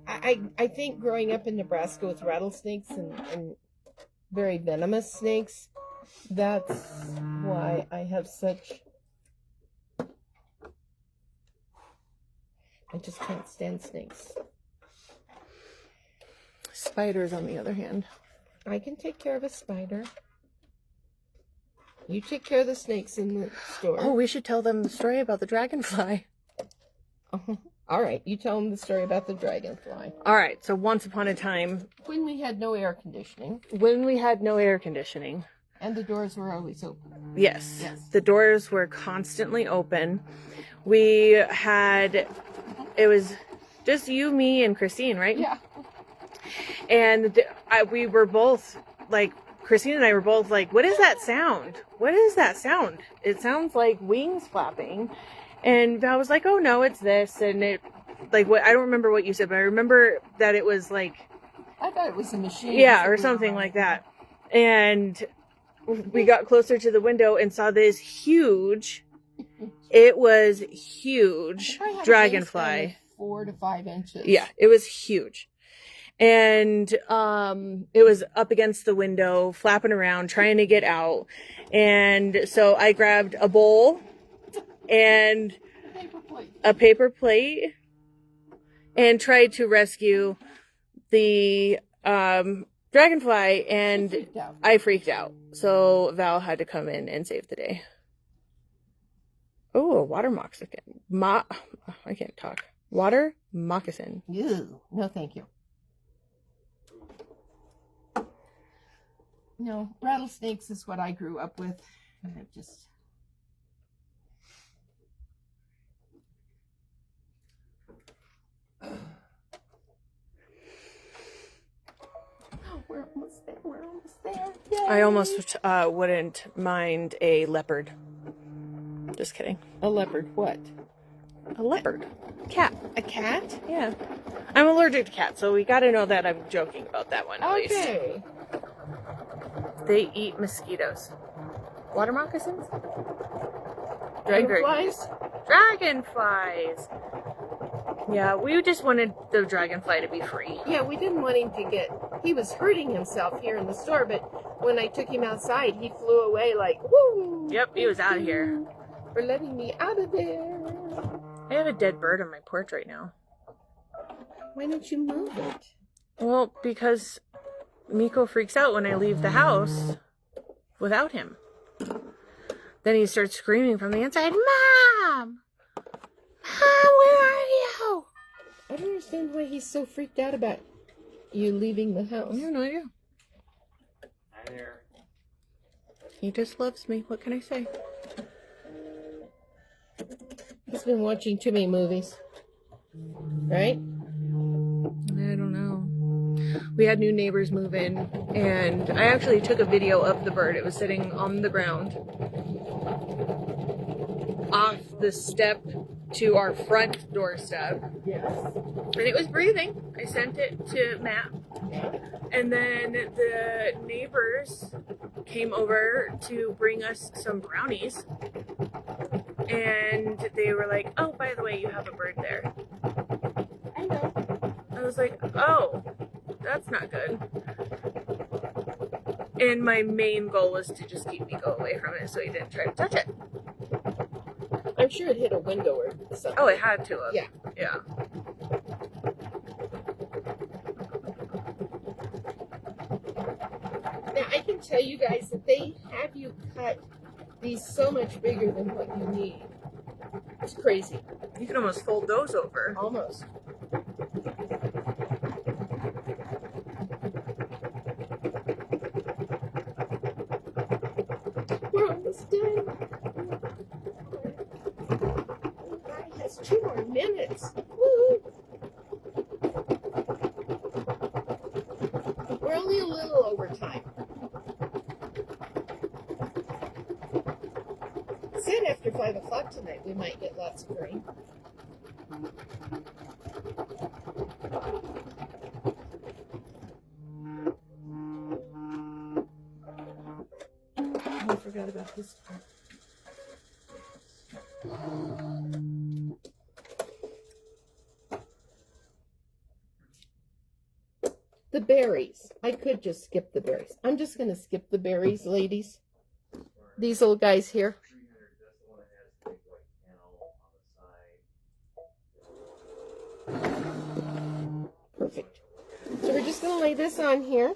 I think growing up in Nebraska with rattlesnakes and very venomous snakes, that's why I have such... I just can't stand snakes. Spiders, on the other hand. I can take care of a spider. You take care of the snakes in the store. Oh, we should tell them the story about the dragonfly. All right, you tell them the story about the dragonfly. All right, so once upon a time, When we had no air conditioning, when we had no air conditioning, and the doors were always open. yes, Yes. the doors were constantly open. It was just you, me, and Christine, right? Yeah. And we were both like, Christine and I were both like, what is that sound? What is that sound? It sounds like wings flapping. And Val was like, oh no, it's this. And it, like, what, I don't remember what you said, but I remember that it was like, I thought it was a machine. yeah, or something like that. And we got closer to the window and saw this huge, it was huge dragonfly. 4 to 5 inches. Yeah, it was huge. And it was up against the window, flapping around, trying to get out. And so I grabbed a bowl and a paper plate and tried to rescue the dragonfly, and I freaked out. So Val had to come in and save the day. Oh, a water moccasin. I can't talk. Water moccasin. Ew. No, thank you. No, rattlesnakes is what I grew up with. I just... We're almost there. We're almost there. Yay. I almost wouldn't mind a leopard. Just kidding. A leopard. What? A leopard. Cat. A cat? Yeah. I'm allergic to cats, so we gotta know that I'm joking about that one at least. Okay. They eat mosquitoes. Water moccasins? Dragonflies? Dragonflies! Yeah, we just wanted the dragonfly to be free. Yeah, we didn't want him to get... He was hurting himself here in the store, but when I took him outside, he flew away like, woo! Yep, he was out of here. For letting me out of there. I have a dead bird on my porch right now. Why don't you move it? Well, because Miko freaks out when I leave the house without him. Then he starts screaming from the inside, Mom! Mom, where are you? I don't understand why he's so freaked out about you leaving the house. I have no idea. Hi there. He just loves me. What can I say? He's been watching too many movies. Right? I don't know. We had new neighbors move in, and I actually took a video of the bird. It was sitting on the ground off the step to our front doorstep. Yes. And it was breathing. I sent it to Matt. And then the neighbors came over to bring us some brownies. And they were like, oh, by the way, you have a bird there. I know. I was like, oh, that's not good. And my main goal was to just keep Miko away from it so he didn't try to touch it. I'm sure it hit a window or something. Oh, it had to have. Yeah. Yeah. Now, I can tell you guys that they have you cut these so much bigger than what you need. It's crazy. You can almost fold those over. Almost. We're almost done. Guy has 2 more minutes. Woo! We're only a little over time. Said after 5 o'clock tonight we might get lots of rain. I forgot about this part. The berries. I could just skip the berries. I'm just going to skip the berries, ladies. These little guys here. Perfect. So we're just going to lay this on here.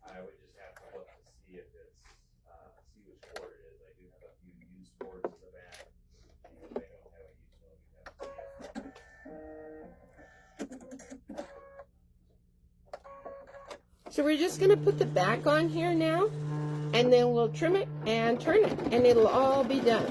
I would just have to look to see if it's, see which board it is. I do have a few used boards in the back. And if I don't have a used one, we have to see it. So we're just going to put the back on here now, and then we'll trim it and turn it, and it'll all be done.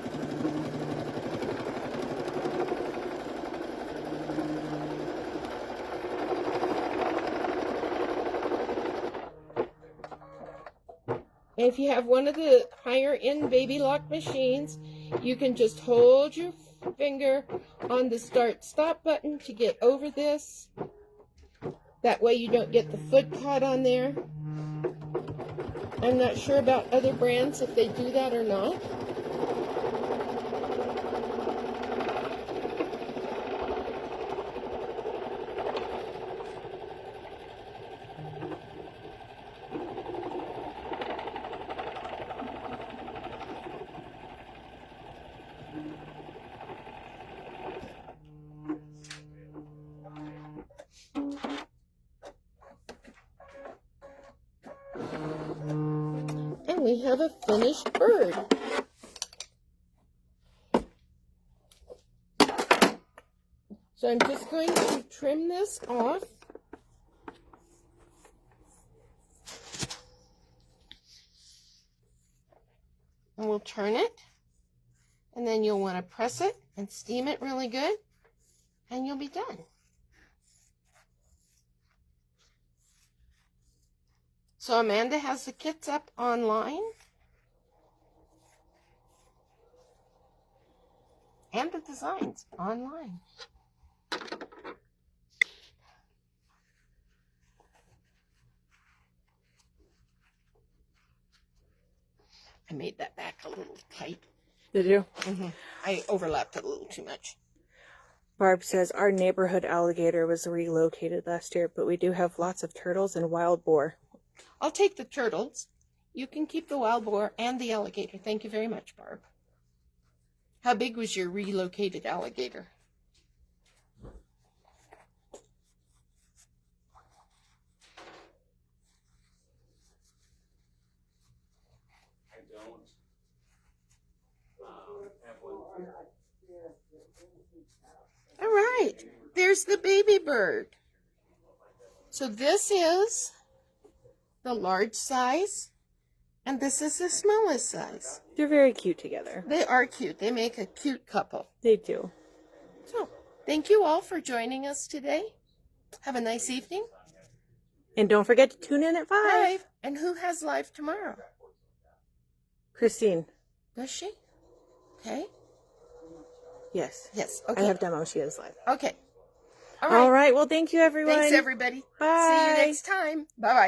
And if you have one of the higher end baby lock machines, you can just hold your finger on the start stop button to get over this. That way you don't get the foot caught on there. I'm not sure about other brands if they do that or not. And we have a finished bird. So I'm just going to trim this off. And we'll turn it. And then you'll want to press it and steam it really good. And you'll be done. So Amanda has the kits up online. And the designs online. I made that back a little tight. Did you? I overlapped it a little too much. Barb says our neighborhood alligator was relocated last year, but we do have lots of turtles and wild boar. I'll take the turtles. You can keep the wild boar and the alligator. Thank you very much, Barb. How big was your relocated alligator? I don't have one. All right. There's the baby bird. So this is the large size, and this is the smallest size. They're very cute together. They are cute. They make a cute couple. They do. So, thank you all for joining us today. Have a nice evening. And don't forget to tune in at 5. Live. And who has live tomorrow? Christine. Does she? Okay. Yes. Yes. I Okay. have demo. She is live. Okay. All right. Well, thank you, everyone. Thanks, everybody. Bye. See you next time. Bye-bye.